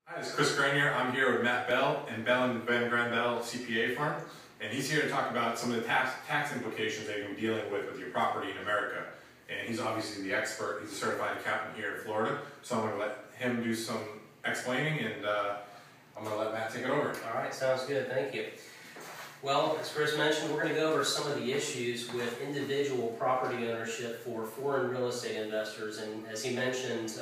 Hi, this is Chris Grenier. I'm here with Matt Bell and Bell and Van Bell CPA firm, and he's here to talk about some of the tax implications that you're going to be dealing with your property in America. And he's obviously the expert. He's a certified accountant here in Florida, so I'm going to let him do some explaining, and I'm going to let Matt take it over. All right, sounds good. Thank you. Well, as Chris mentioned, we're going to go over some of the issues with individual property ownership for foreign real estate investors. And as he mentioned,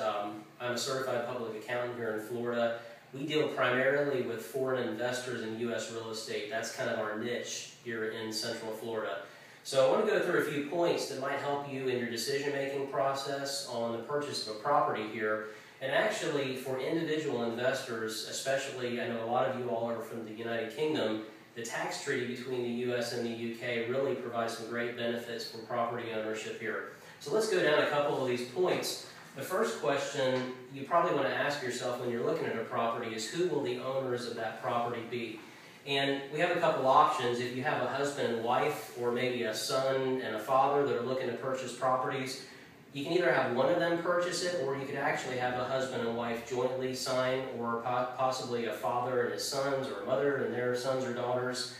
I'm a certified public accountant here in Florida. We deal primarily with foreign investors in U.S. real estate. That's kind of our niche here in Central Florida. So I want to go through a few points that might help you in your decision-making process on the purchase of a property here. And actually, for individual investors, especially, I know a lot of you all are from the United Kingdom, the tax treaty between the U.S. and the U.K. really provides some great benefits for property ownership here. So let's go down a couple of these points. The first question you probably want to ask yourself when you're looking at a property is, who will the owners of that property be? And we have a couple options. If you have a husband and wife, or maybe a son and a father that are looking to purchase properties, you can either have one of them purchase it, or you could actually have a husband and wife jointly sign, or possibly a father and his sons, or a mother and their sons or daughters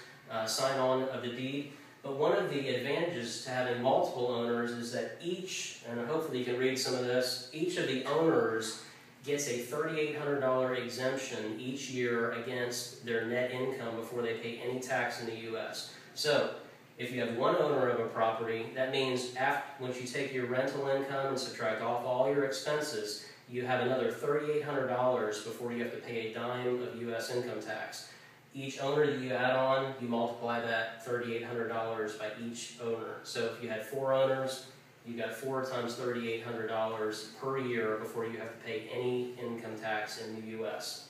sign on of the deed. But one of the advantages to having multiple owners is that each, and hopefully you can read some of this, each of the owners gets a $3,800 exemption each year against their net income before they pay any tax in the U.S. So, if you have one owner of a property, that means once you take your rental income and subtract off all your expenses, you have another $3,800 before you have to pay a dime of U.S. income tax. Each owner that you add on, you multiply that $3,800 by each owner. So if you had 4 owners, you got 4 times $3,800 per year before you have to pay any income tax in the U.S.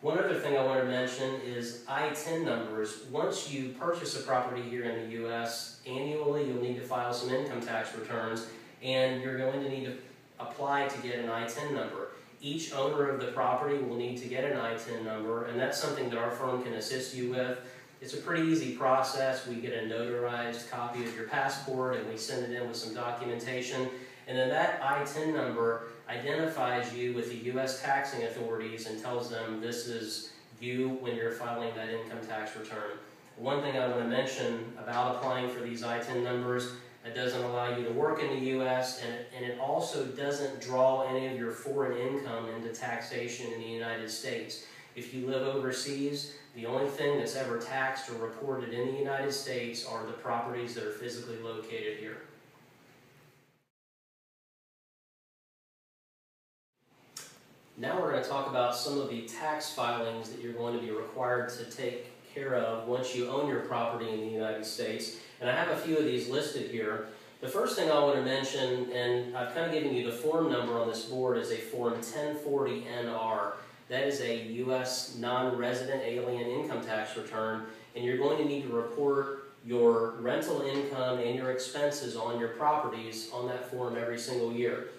One other thing I want to mention is I-10 numbers. Once you purchase a property here in the U.S., annually you'll need to file some income tax returns, and you're going to need to apply to get an I-10 number. Each owner of the property will need to get an I-10 number, and that's something that our firm can assist you with. It's a pretty easy process. We get a notarized copy of your passport, and we send it in with some documentation, and then that I-10 number identifies you with the U.S. taxing authorities and tells them this is you when you're filing that income tax return. One thing I want to mention about applying for these I-10 numbers, it doesn't allow you to work in the U.S. and it also doesn't draw any of your foreign income into taxation in the United States. If you live overseas, the only thing that's ever taxed or reported in the United States are the properties that are physically located here. Now we're going to talk about some of the tax filings that you're going to be required to take care of once you own your property in the United States. And I have a few of these listed here. The first thing I want to mention, and I've kind of given you the form number on this board, is a Form 1040-NR. That is a U.S. non-resident alien income tax return, and you're going to need to report your rental income and your expenses on your properties on that form every single year.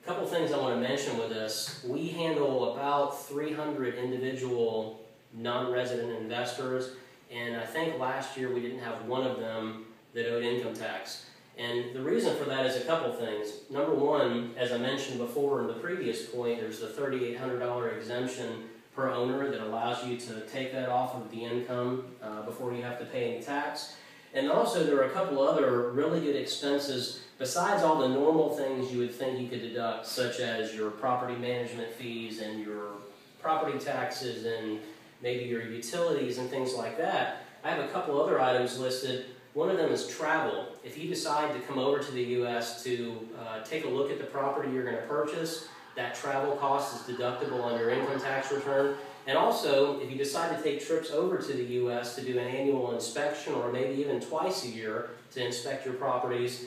A couple things I want to mention with this. We handle about 300 individual non-resident investors, and I think last year we didn't have one of them that owed income tax. And the reason for that is a couple things. Number one, as I mentioned before in the previous point, there's the $3,800 exemption per owner that allows you to take that off of the income before you have to pay any tax. And also there are a couple other really good expenses besides all the normal things you would think you could deduct, such as your property management fees and your property taxes and maybe your utilities and things like that. I have a couple other items listed. One of them is travel. If you decide to come over to the U.S. to take a look at the property you're going to purchase, that travel cost is deductible on your income tax return. And also, if you decide to take trips over to the U.S. to do an annual inspection, or maybe even twice a year to inspect your properties,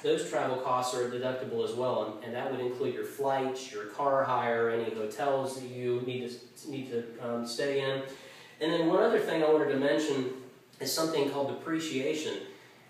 those travel costs are deductible as well. And that would include your flights, your car hire, any hotels that you need to stay in. And then one other thing I wanted to mention is something called depreciation.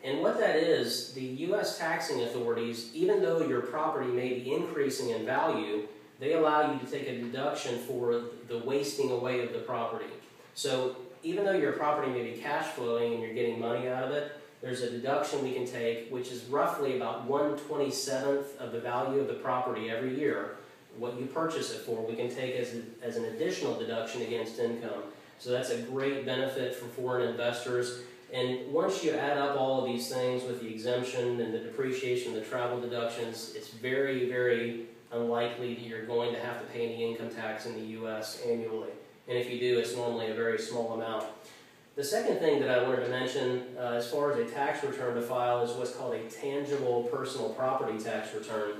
And what that is, the U.S. taxing authorities, even though your property may be increasing in value, they allow you to take a deduction for the wasting away of the property. So even though your property may be cash flowing and you're getting money out of it, there's a deduction we can take, which is roughly about 1/27th of the value of the property every year. what you purchase it for, we can take as an additional deduction against income. So that's a great benefit for foreign investors. And once you add up all of these things with the exemption and the depreciation, the travel deductions, it's very, very unlikely that you're going to have to pay any income tax in the U.S. annually. And if you do, it's normally a very small amount. The second thing that I wanted to mention as far as a tax return to file is what's called a tangible personal property tax return.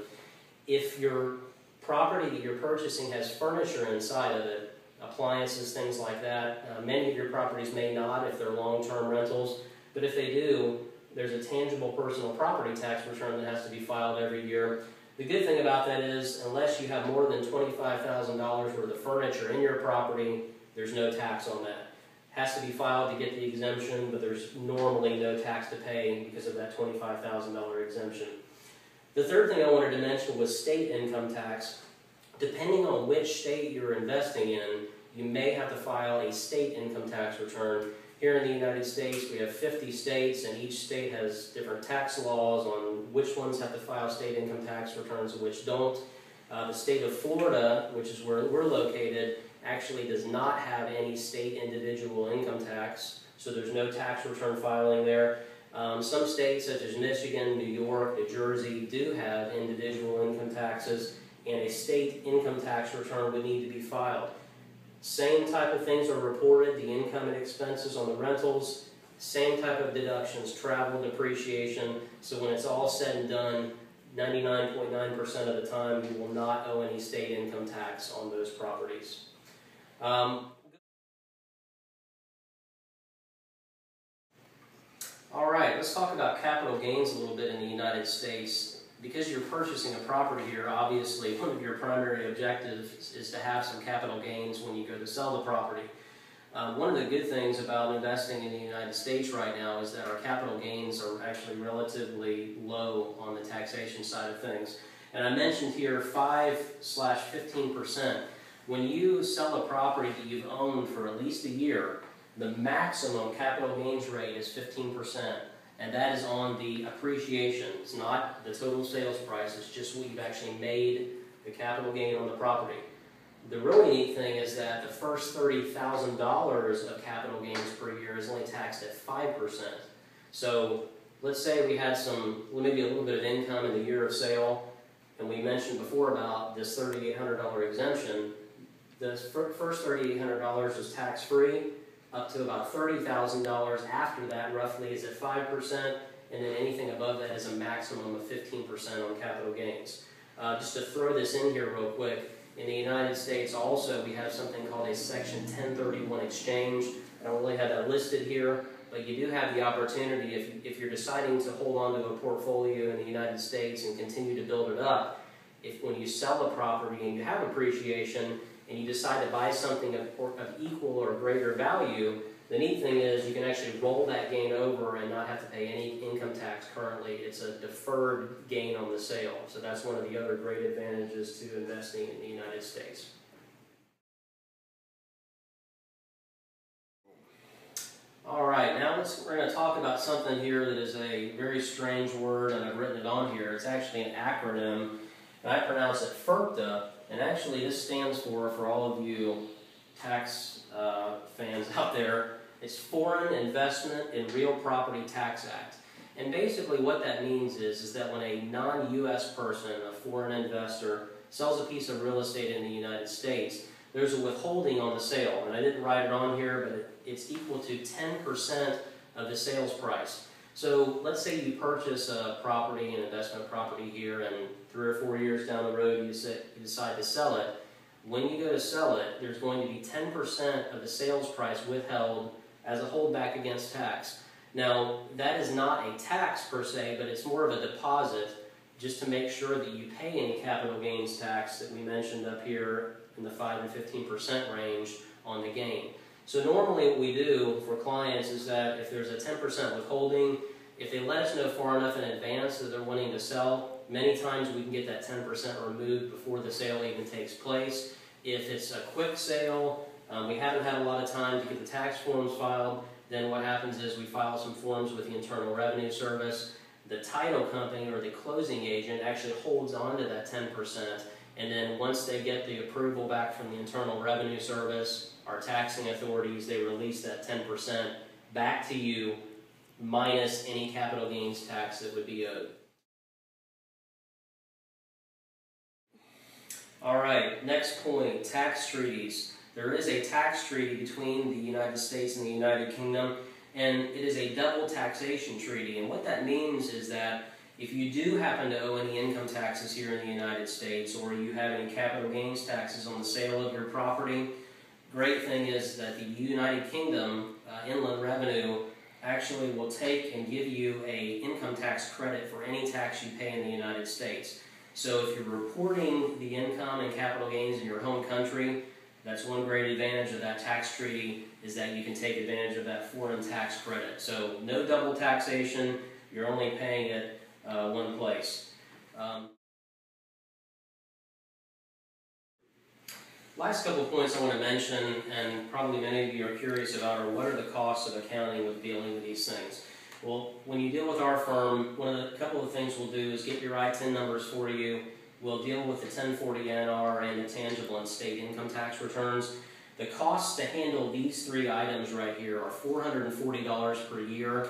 If your property that you're purchasing has furniture inside of it, appliances, things like that, many of your properties may not if they're long-term rentals, but if they do, there's a tangible personal property tax return that has to be filed every year. The good thing about that is, unless you have more than $25,000 worth of furniture in your property, there's no tax on that. Has to be filed to get the exemption, but there's normally no tax to pay because of that $25,000 exemption. The third thing I wanted to mention was state income tax. Depending on which state you're investing in, you may have to file a state income tax return. Here in the United States, we have 50 states, and each state has different tax laws on which ones have to file state income tax returns and which don't. The state of Florida, which is where we're located, actually does not have any state individual income tax, so there's no tax return filing there. Some states such as Michigan, New York, New Jersey do have individual income taxes, and a state income tax return would need to be filed. Same type of things are reported, the income and expenses on the rentals, same type of deductions, travel, depreciation, so when it's all said and done, 99.9% of the time you will not owe any state income tax on those properties. All right, let's talk about capital gains a little bit in the United States. Because you're purchasing a property here, obviously one of your primary objectives is to have some capital gains when you go to sell the property. One of the good things about investing in the United States right now is that our capital gains are actually relatively low on the taxation side of things. And I mentioned here 5/15%. When you sell a property that you've owned for at least a year, the maximum capital gains rate is 15%. And that is on the appreciation. It's not the total sales price, it's just what you've actually made the capital gain on the property. The really neat thing is that the first $30,000 of capital gains per year is only taxed at 5%. So let's say we had maybe a little bit of income in the year of sale, and we mentioned before about this $3,800 exemption. The first $3,800 is tax-free. Up to about $30,000 after that roughly is at 5%, and then anything above that is a maximum of 15% on capital gains. Just to throw this in here real quick, in the United States also we have something called a Section 1031 exchange. I don't really have that listed here, but you do have the opportunity if you're deciding to hold on to a portfolio in the United States and continue to build it up. When you sell a property and you have appreciation, and you decide to buy something of equal or greater value, the neat thing is you can actually roll that gain over and not have to pay any income tax currently. It's a deferred gain on the sale. So that's one of the other great advantages to investing in the United States. All right, now we're going to talk about something here that is a very strange word, and I've written it on here. It's actually an acronym, and I pronounce it FERPA. And actually this stands for all of you tax fans out there, it's Foreign Investment in Real Property Tax Act. And basically what that means is that when a non-U.S. person, a foreign investor, sells a piece of real estate in the United States, there's a withholding on the sale. And I didn't write it on here, but it's equal to 10% of the sales price. So let's say you purchase a property, an investment property here, and 3 or 4 years down the road you decide to sell it. When you go to sell it, there's going to be 10% of the sales price withheld as a holdback against tax. Now, that is not a tax per se, but it's more of a deposit just to make sure that you pay any capital gains tax that we mentioned up here in the 5 and 15% range on the gain. So normally what we do for clients is that if there's a 10% withholding, if they let us know far enough in advance that they're wanting to sell, many times we can get that 10% removed before the sale even takes place. If it's a quick sale, we haven't had a lot of time to get the tax forms filed, then what happens is we file some forms with the Internal Revenue Service. The title company or the closing agent actually holds on to that 10%, And then once they get the approval back from the Internal Revenue Service, our taxing authorities, they release that 10% back to you, minus any capital gains tax that would be owed. All right, next point, tax treaties. There is a tax treaty between the United States and the United Kingdom, and it is a double taxation treaty. And what that means is that if you do happen to owe any income taxes here in the United States, or you have any capital gains taxes on the sale of your property, great thing is that the United Kingdom Inland Revenue actually will take and give you a income tax credit for any tax you pay in the United States. So if you're reporting the income and capital gains in your home country, that's one great advantage of that tax treaty, is that you can take advantage of that foreign tax credit. So no double taxation, you're only paying it one place. Last couple of points I want to mention, and probably many of you are curious about, are what are the costs of accounting with dealing with these things. Well, when you deal with our firm, a couple of things we'll do is get your ITIN numbers for you. We'll deal with the 1040 NR and the tangible and state income tax returns. The costs to handle these three items right here are $440 per year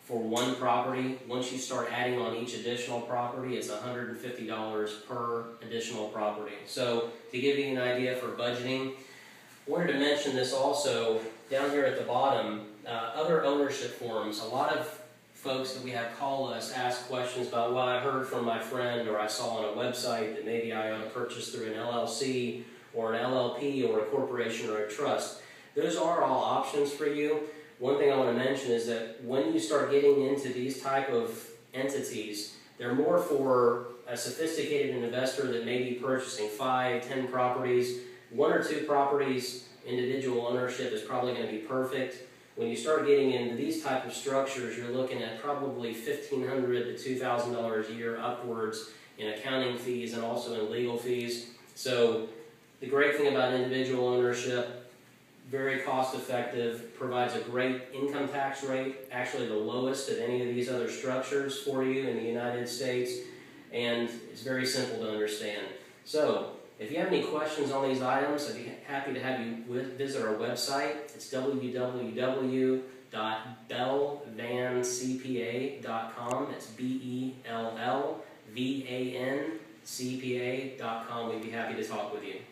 for one property. Once you start adding on each additional property, it's $150 per additional property. So to give you an idea for budgeting, I wanted to mention this also down here at the bottom, other ownership forms. A lot of folks that we have call us ask questions about, well, I heard from my friend, or I saw on a website that maybe I ought to purchase through an LLC or an LLP or a corporation or a trust. Those are all options for you. One thing I want to mention is that when you start getting into these type of entities, they're more for a sophisticated investor that may be purchasing 5, 10 properties. 1 or 2 properties, individual ownership is probably going to be perfect. When you start getting into these type of structures, you're looking at probably $1,500 to $2,000 a year upwards in accounting fees and also in legal fees. So the great thing about individual ownership, very cost effective, provides a great income tax rate, actually the lowest of any of these other structures for you in the United States, and it's very simple to understand. So if you have any questions on these items, I'd be happy to have you visit our website. It's www.bellvancpa.com. It's BELLVANCPA.com. We'd be happy to talk with you.